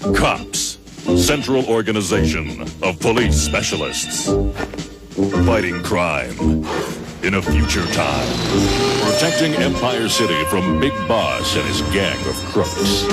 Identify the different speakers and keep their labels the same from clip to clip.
Speaker 1: C.O.P.S, Central Organization of Police Specialists. Fighting crime in a future time. Protecting Empire City from Big Boss and his gang of crooks.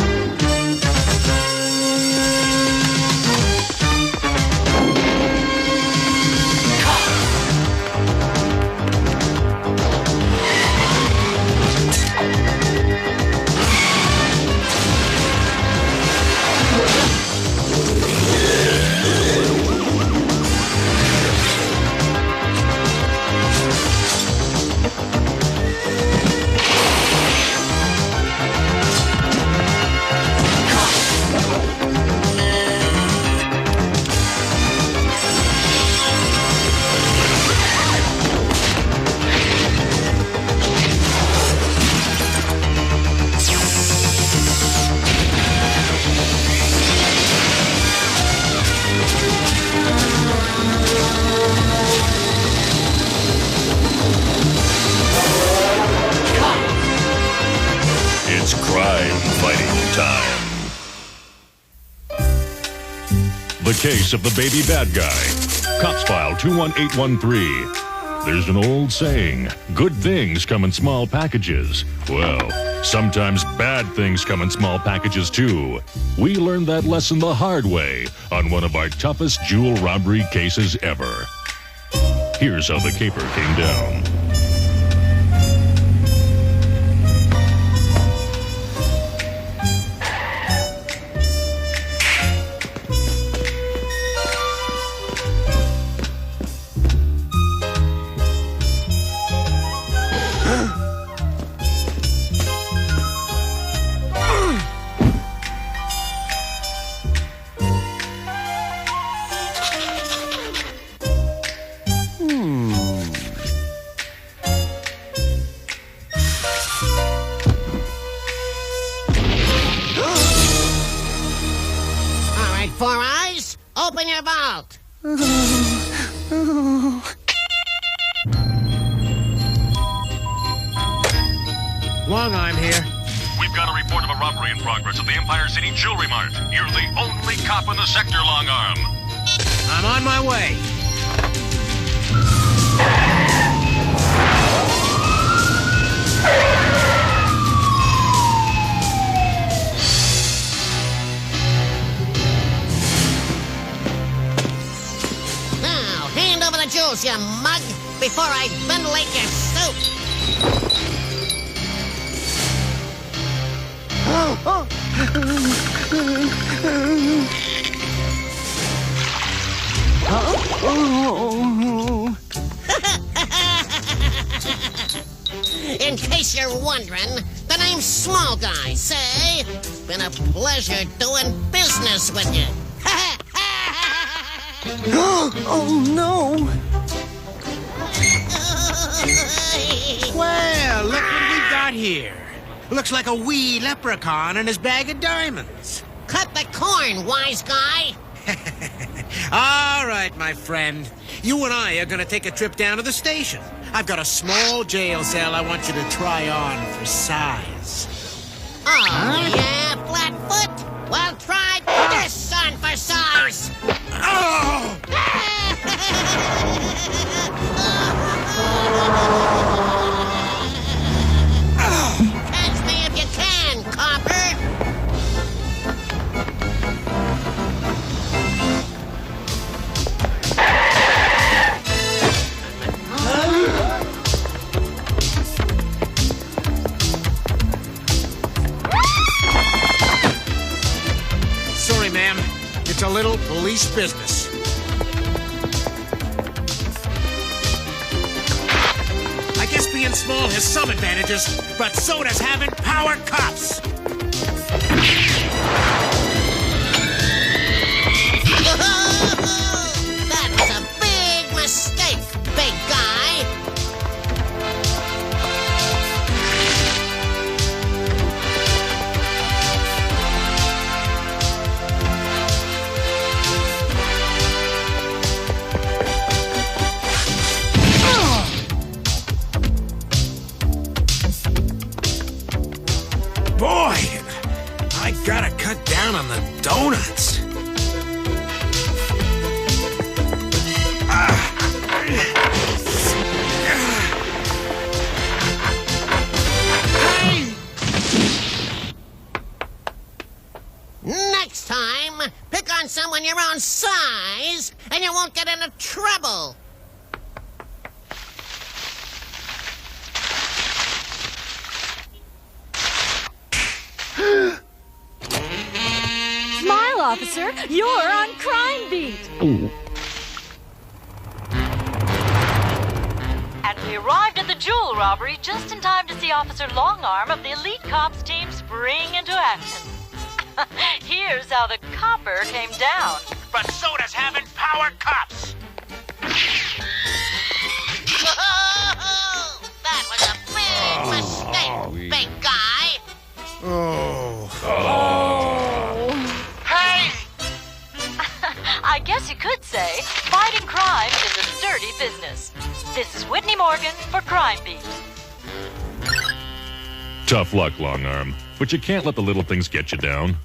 Speaker 1: It's crime fighting time. The case of the baby bad guy. C.O.P.S file 21813. There's an old saying, good things come in small packages. Well, sometimes bad things come in small packages too. We learned that lesson the hard way on one of our toughest jewel robbery cases ever. Here's how the caper came down.
Speaker 2: Four Eyes, open your vault.
Speaker 3: Long Arm here.
Speaker 1: We've got a report of a robbery in progress at the Empire City Jewelry Mart. You're the only cop in the sector, Long Arm.
Speaker 3: I'm on my way.
Speaker 2: Now, hand over the jewels, you mug, before I ventilate your soup. In case you're wondering, the name's Small Guy, say? It's been a pleasure doing business with you.
Speaker 4: Oh, no.
Speaker 3: Well, look what we've got here. Looks like a wee leprechaun and his bag of diamonds.
Speaker 2: Cut the corn, wise guy.
Speaker 3: All right, my friend. You and I are going to take a trip down to the station. I've got a small jail cell I want you to try on for size.
Speaker 2: Oh, yeah, Flatfoot? Well, try this on for size.
Speaker 3: Oh!
Speaker 2: Catch me if you can, copper.
Speaker 3: Sorry, ma'am. It's a little police business. I guess being small has some advantages, but so does having power cops.
Speaker 2: That was a big mistake, big guy.
Speaker 3: Boy, donuts.
Speaker 2: Next time, pick on someone your own size, and you won't get into trouble.
Speaker 5: Smile, officer. You're on crime beat. And we arrived at the jewel robbery just in time to see Officer Longarm of the elite cops team spring into action. Here's how the copper came down.
Speaker 3: But so does having power cups.
Speaker 2: Whoa! That was a big mistake, big guy.
Speaker 3: Hey!
Speaker 5: I guess you could say fighting crime is a sturdy business. This is Whitney Morgan for Crime Beat.
Speaker 1: Tough luck, Longarm. But you can't let the little things get you down.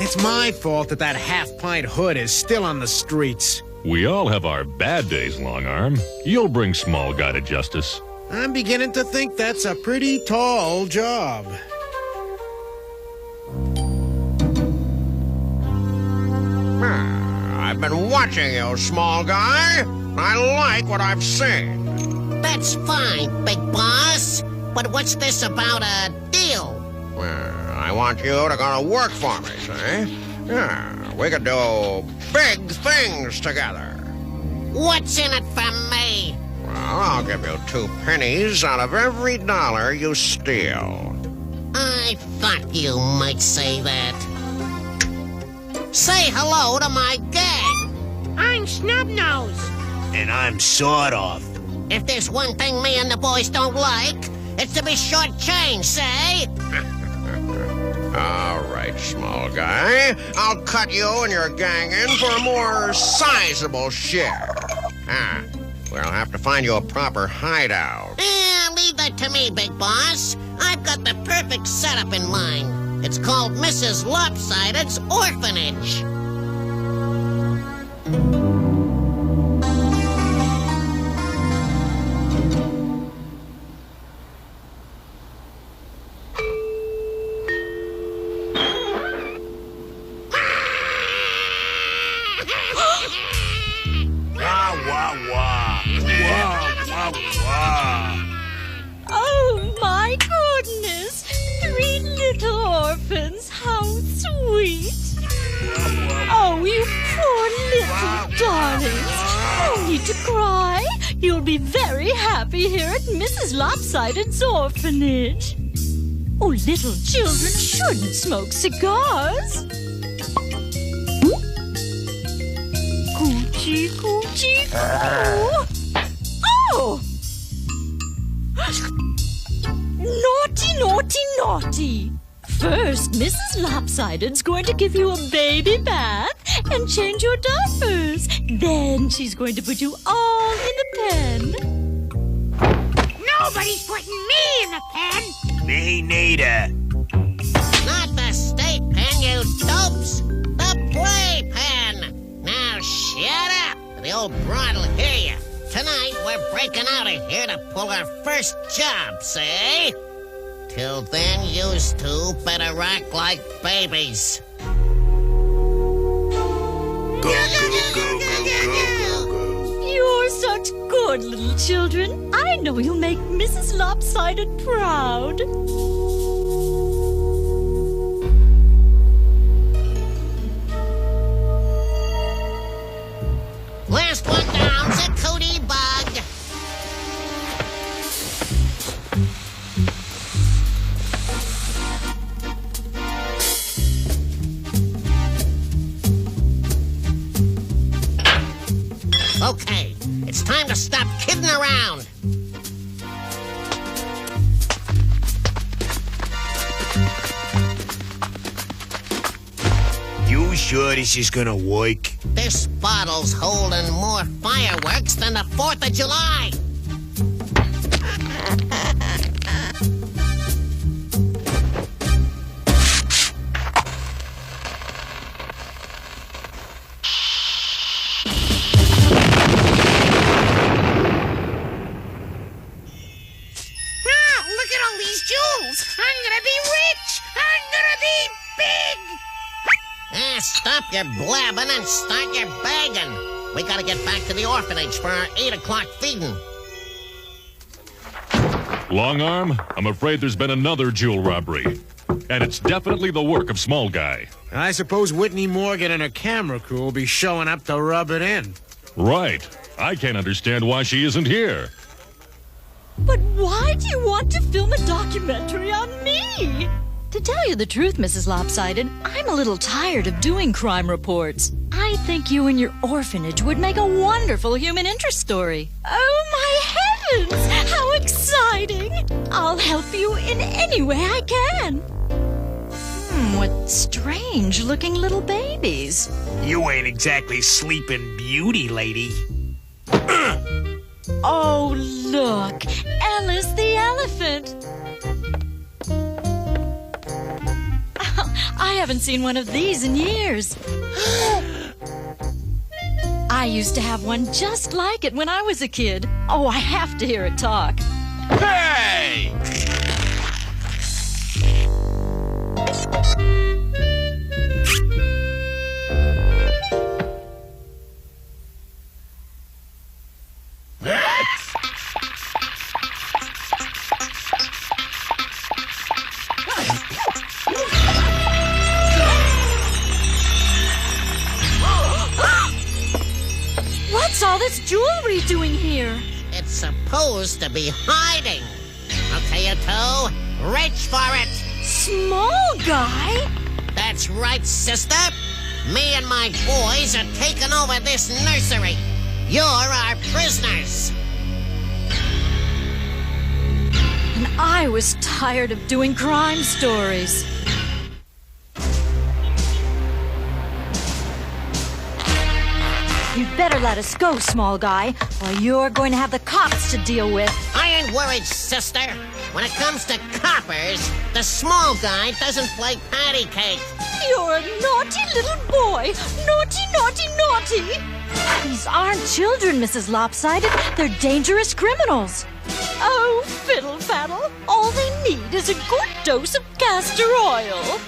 Speaker 3: It's my fault that half-pint hood is still on the streets.
Speaker 1: We all have our bad days, Longarm. You'll bring small guy to justice.
Speaker 3: I'm beginning to think that's a pretty tall job.
Speaker 6: I've been watching you, small guy. I like what I've seen.
Speaker 2: That's fine, big boss. But what's this about a deal?
Speaker 6: Well, I want you to go to work for me, see? Yeah, we could do big things together.
Speaker 2: What's in it for me?
Speaker 6: Well, I'll give you 2 pennies out of every dollar you steal.
Speaker 2: I thought you might say that. Say hello to my gang.
Speaker 7: I'm Snubnose.
Speaker 3: And I'm sawed off.
Speaker 2: If there's one thing me and the boys don't like, it's to be shortchanged, say?
Speaker 6: All right, small guy. I'll cut you and your gang in for a more sizable share. We'll have to find you a proper hideout.
Speaker 2: Leave that to me, big boss. I've got the perfect setup in mind. It's called Mrs. Lopsided's Orphanage.
Speaker 5: Oh, my goodness. 3 little orphans. How sweet. Oh, you poor little darlings. No need to cry. You'll be very happy here at Mrs. Lopsided's orphanage. Oh, little children shouldn't smoke cigars. Coochie, coochie, coo. Oh! Naughty, naughty, naughty. First, Mrs. Lopsided's going to give you a baby bath and change your diapers. Then she's going to put you all in a pen.
Speaker 7: Nobody's putting me in the pen.
Speaker 3: Me neither.
Speaker 2: Not the state pen, you dopes. The play pen. Now shut up. The old broad will hear you. Tonight, we're breaking out of here to pull our first job, see? Till then, yous two better act like babies.
Speaker 5: You're such good little children. I know you'll make Mrs. Lopsided proud.
Speaker 2: Last one down's a cootie bug. Okay, it's time to stop kidding around.
Speaker 3: You sure this is gonna work?
Speaker 2: This bottle's holding more fireworks than the 4th of July.
Speaker 7: jewels. I'm gonna be rich. I'm gonna be big.
Speaker 2: Stop your blabbing and start your bagging. We gotta get back to the orphanage for our 8 o'clock feeding.
Speaker 1: Long Arm, I'm afraid there's been another jewel robbery. And it's definitely the work of Small Guy.
Speaker 3: I suppose Whitney Morgan and her camera crew will be showing up to rub it in.
Speaker 1: Right. I can't understand why she isn't here.
Speaker 5: But why do you want to film a documentary on me? To tell you the truth, Mrs. Lopsided, I'm a little tired of doing crime reports. I think you and your orphanage would make a wonderful human interest story. Oh, my heavens! How exciting! I'll help you in any way I can. What strange-looking little babies.
Speaker 3: You ain't exactly Sleeping Beauty, lady.
Speaker 5: Oh, look! Ellis the elephant! I haven't seen one of these in years. I used to have one just like it when I was a kid. Oh, I have to hear it talk.
Speaker 3: Hey!
Speaker 5: What's all this jewelry doing here?
Speaker 2: It's supposed to be hiding. Okay, you two, reach for it.
Speaker 5: Small Guy?
Speaker 2: That's right, sister. Me and my boys are taking over this nursery. You're our prisoners.
Speaker 5: And I was tired of doing crime stories. You'd better let us go, Small Guy, or you're going to have the cops to deal with.
Speaker 2: I ain't worried, sister. When it comes to coppers, the small guy doesn't play patty cake.
Speaker 5: You're a naughty little boy. Naughty, naughty, naughty. These aren't children, Mrs. Lopsided. They're dangerous criminals. Oh, fiddle faddle. All they need is a good dose of castor oil.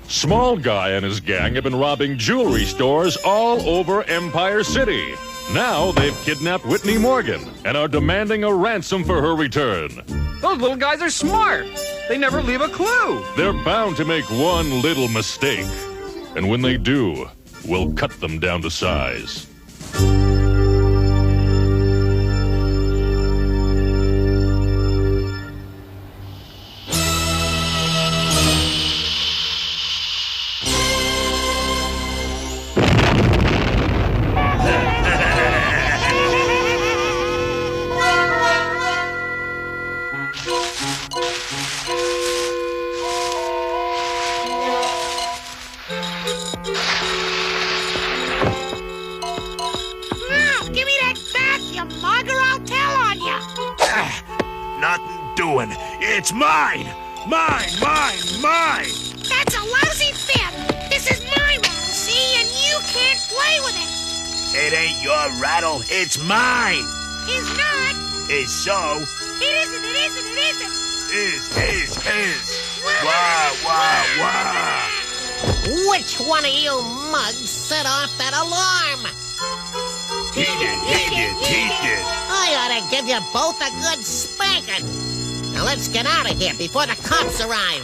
Speaker 1: Small Guy and his gang have been robbing jewelry stores all over Empire City. Now they've kidnapped Whitney Morgan and are demanding a ransom for her return.
Speaker 8: Those little guys are smart. They never leave a clue.
Speaker 1: They're bound to make one little mistake. And when they do, we'll cut them down to size.
Speaker 7: Give me that back, you mug, or I'll tell on you.
Speaker 3: Nothing doing. It's mine! Mine!
Speaker 7: That's a lousy fib. This is my rattle, see, and you can't play with it.
Speaker 3: It ain't your rattle, it's mine!
Speaker 7: Is not.
Speaker 3: Is so.
Speaker 7: It isn't, it isn't, it isn't.
Speaker 3: Is. Wah.
Speaker 2: Which one of you mugs set off that alarm?
Speaker 3: He did.
Speaker 2: I ought to give you both a good spanking. Now let's get out of here before the cops arrive.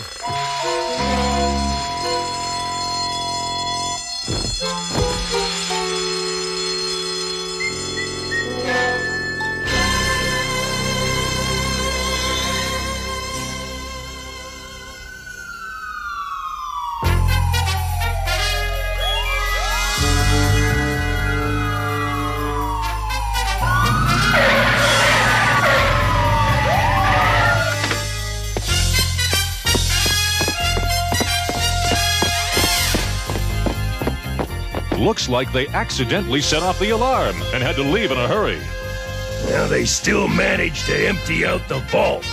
Speaker 1: Looks like they accidentally set off the alarm and had to leave in a hurry.
Speaker 9: Now they still managed to empty out the vault.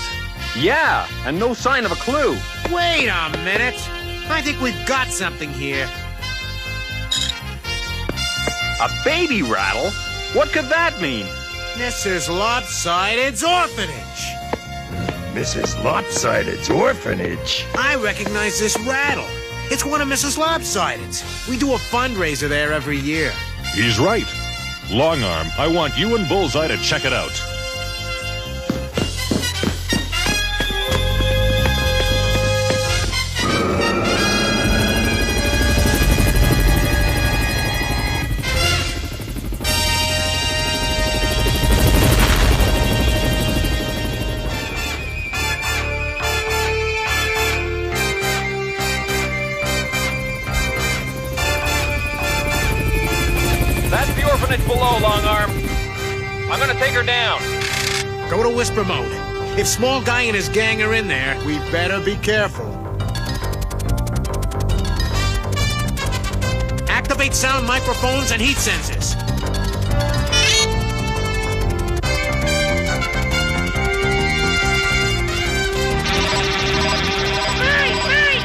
Speaker 8: Yeah, and no sign of a clue.
Speaker 3: Wait a minute. I think we've got something here.
Speaker 8: A baby rattle? What could that mean?
Speaker 3: Mrs. Lopsided's orphanage.
Speaker 9: Mrs. Lopsided's orphanage.
Speaker 3: I recognize this rattle. It's one of Mrs. Lopsided's. We do a fundraiser there every year.
Speaker 1: He's right. Long Arm, I want you and Bullseye to check it out.
Speaker 8: Below, Long Arm. I'm gonna take her down.
Speaker 3: Go to whisper mode. If Small Guy and his gang are in there, we better be careful. Activate sound microphones and heat sensors.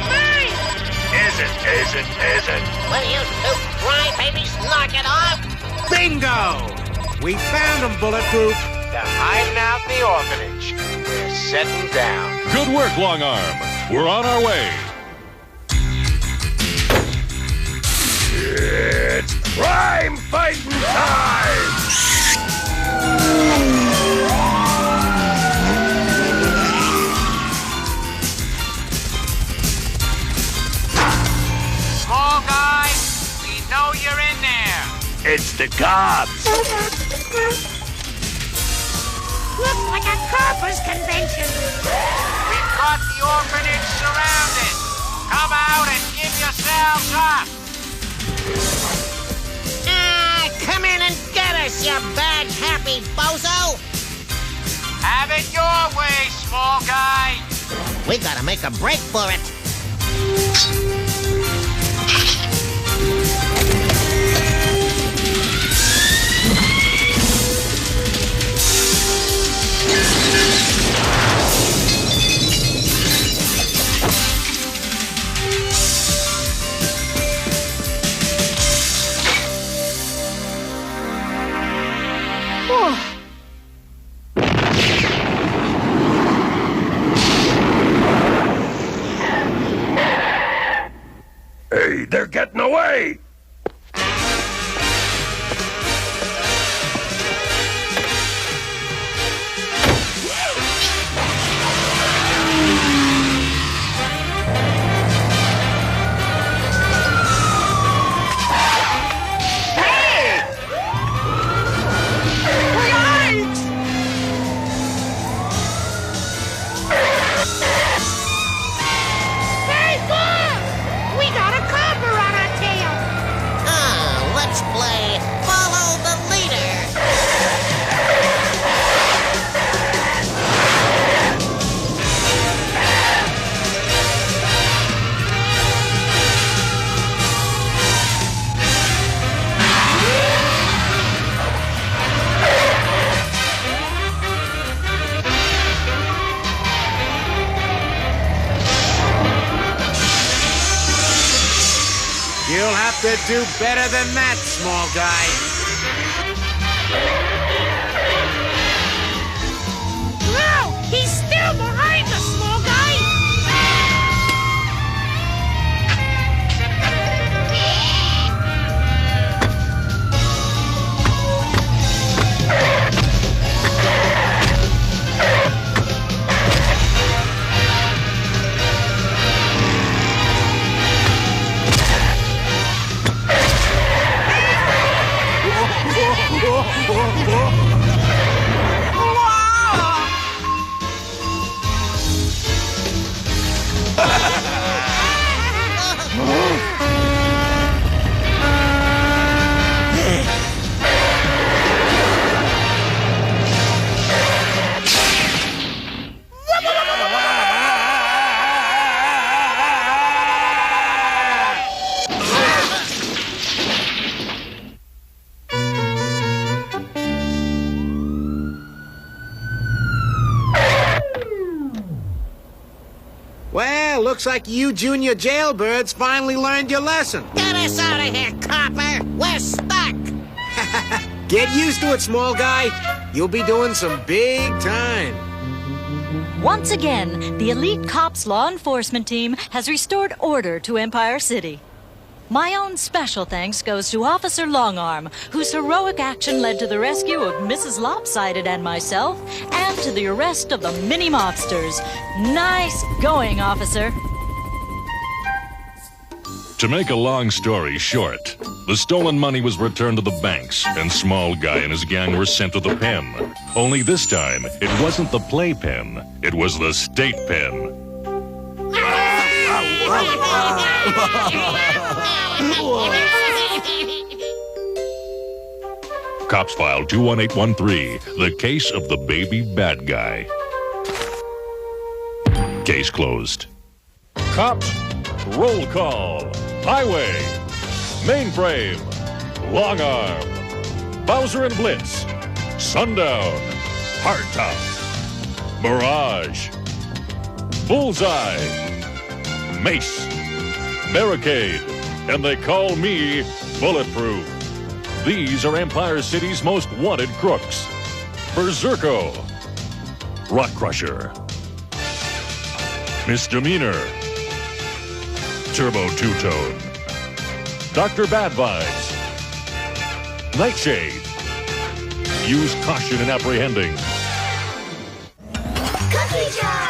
Speaker 7: Mine!
Speaker 9: Isn't.
Speaker 2: Will you two crybabies knock it off?
Speaker 3: Bingo! We found them, Bulletproof.
Speaker 10: They're hiding out in the orphanage. We're setting down.
Speaker 1: Good work, Long Arm. We're on our way.
Speaker 9: It's crime fighting time!
Speaker 10: Small Guy, we know you're in there.
Speaker 9: It's the cops.
Speaker 7: Looks like a coppers convention.
Speaker 10: We've got the orphanage surrounded. Come out and give yourselves up.
Speaker 2: Come in and get us, you bad, happy bozo!
Speaker 10: Have it your way, Small Guy.
Speaker 2: We gotta make a break for it.
Speaker 9: Hey, they're getting away!
Speaker 3: You'll have to do better than that, Small Guy.
Speaker 7: No! He's still behind us, Small Guy!
Speaker 3: Well, looks like you junior jailbirds finally learned your lesson.
Speaker 2: Get us out of here, copper! We're stuck!
Speaker 3: Get used to it, small guy. You'll be doing some big time.
Speaker 5: Once again, the elite cops law enforcement team has restored order to Empire City. My own special thanks goes to Officer Longarm, whose heroic action led to the rescue of Mrs. Lopsided and myself, and to the arrest of the mini mobsters. Nice going, officer.
Speaker 1: To make a long story short, the stolen money was returned to the banks, and Small Guy and his gang were sent to the pen. Only this time, it wasn't the playpen, it was the state pen. Cops File 21813, the case of the baby bad guy. Case closed. Cops, roll call. Highway, Mainframe, Long Arm, Bowser and Blitz, Sundown, Hardtop, Mirage, Bullseye, Mace, Barricade, and they call me Bulletproof. These are Empire City's most wanted crooks. Berserko, Rock Crusher, Misdemeanor, Turbo Two-Tone, Dr. Bad Vibes, Nightshade. Use caution in apprehending.
Speaker 7: Cookie jar!